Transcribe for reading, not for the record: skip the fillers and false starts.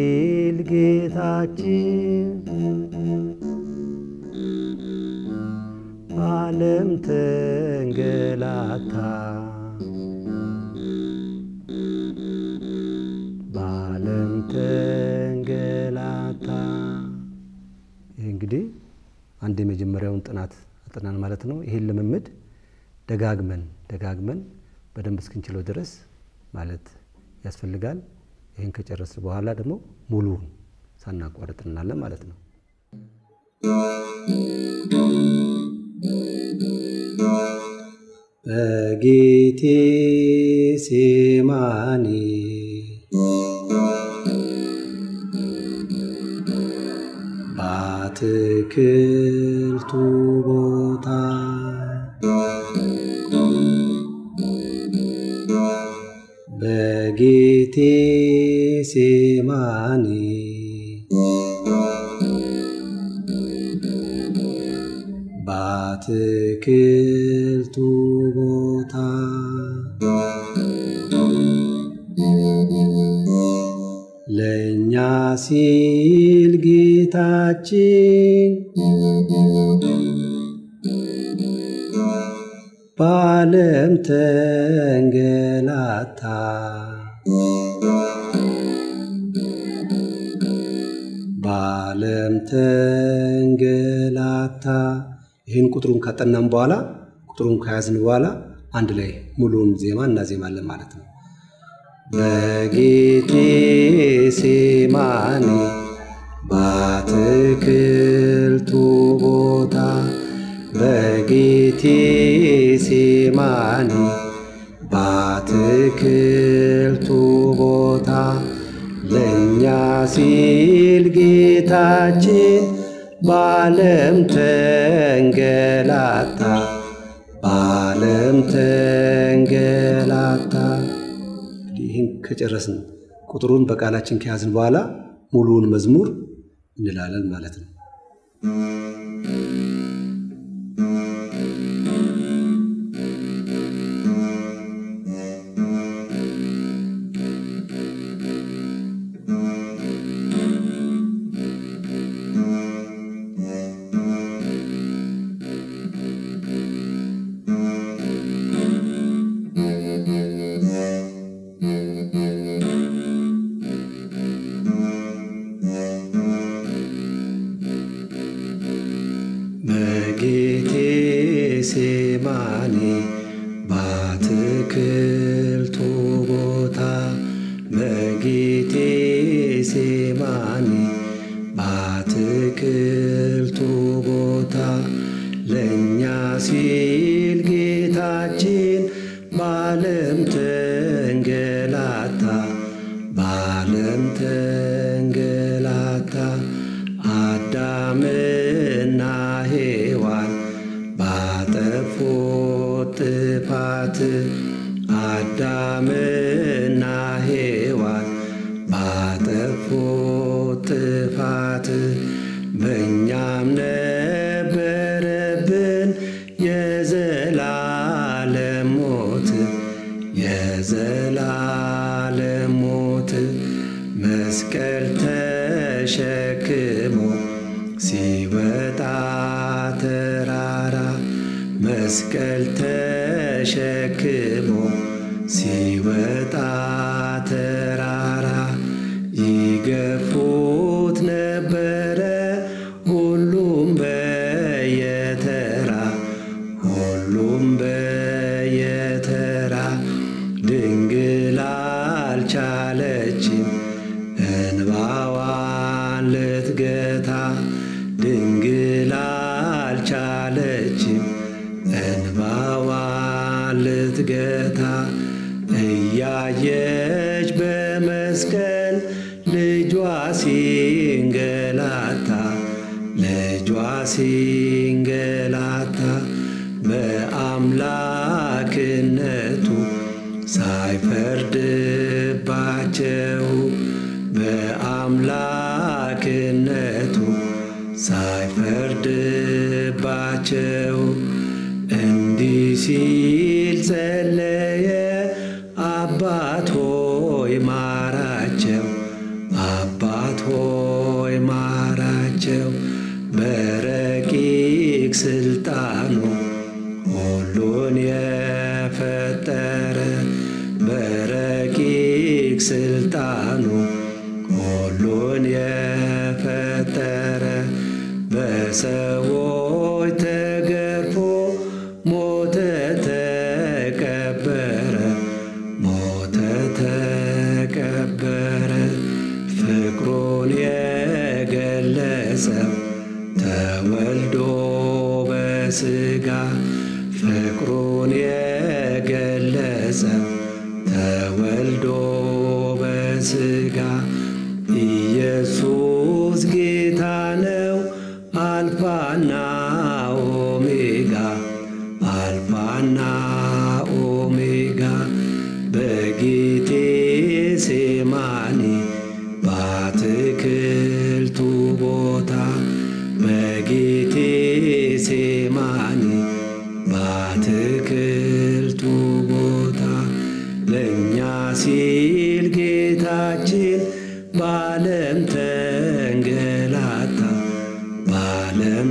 ሲል ጌታችን ዓለም ተንገላታ በዓለም ተንገላታ። ይህ እንግዲህ አንድ የመጀመሪያውን ጥናት አጥናን ማለት ነው። ይሄን ልምምድ ደጋግመን በደንብ እስክንችለው ድረስ ማለት ያስፈልጋል። ይሄን ከጨረስን በኋላ ደግሞ ሙሉውን ሳናቋርጥ እናለን ማለት ነው። በጌቴሴማኒ በአትክልቱ ቦታ በጌቴሴማኒ በአትክልቱ ቦታ ለእኛ ሲል ጌታችን በዓለም ተንገላታ በዓለም ተንገላታ። ይህን ቁጥሩን ካጠናን በኋላ ቁጥሩን ከያዝን በኋላ አንድ ላይ ሙሉውን ዜማ እናዜማለን ማለት ነው። በጌቴሴማኒ በአትክልቱ ቦታ በጌቴሴማኒ በአትክልቱ ቦታ ለእኛ ሲል ጌታችን በዓለም ተንገላታ በዓለም ተንገላታ። ይህን ከጨረስን ቁጥሩን በቃላችን ከያዝን በኋላ ሙሉውን መዝሙር እንላለን ማለት ነው። በጌቴሴማኒ በአትክልቱ ቦታ በጌቴሴማኒ በአትክልቱ ቦታ ለእኛ ሲል ጌታችን በዓለም ተንገላታ በዓለም ተንገላታ። አዳምና ሔዋን ባጠፉት ጥፋት አዳምና ሔዋን ባጠፉት ጥፋት በእኛም ነበረብን የዘላለም ሞት የዘላለም ሞት። መስቀል ተሸክሞ ሲወጣ ተራራ መስቀል ተሸክሞ ሲወጣ ተራራ ይገፉት ነበረ ሁሉም በየተራ ሁሉም በየተራ ድንግል አልቻለችም እንባዋን ልትገታ ድንግል አልቻለችም እንባዋን ልትገታ እያየች በመስቀል ልጇ ሲንገላታ ልጇ ሲንገላታ በአምላክነቱ ሳይፈርድባቸው በአምላክነቱ ሳይፈርድባቸው እንዲህ ሲል ጸለየ አባት ሆይ ማራቸው አባት ሆይ ማራቸው በረቂቅ ስልጣኑ ሁሉን የፈጠረ በረቂቅ ስልጣኑ ሁሉን የፈጠረ በሰዎች ተገርፎ ሞተ ተቀበረ ሞተ ተቀበረ ፍቅሩን የገለጸው ተወልዶ በሥጋ ፍቅሩን የገለጸው ተወልዶ በሥጋ ኢየሱስ ጌታ ነው አልፋና ኦሜጋ አልፋና ኦሜጋ በጌቴሴማኒ በአትክልቱ ቦታ በጌቴሴማኒ በአትክልቱ ቦታ ለእኛ ሲል ጌታችን በዓለም ተንገላታ በዓለም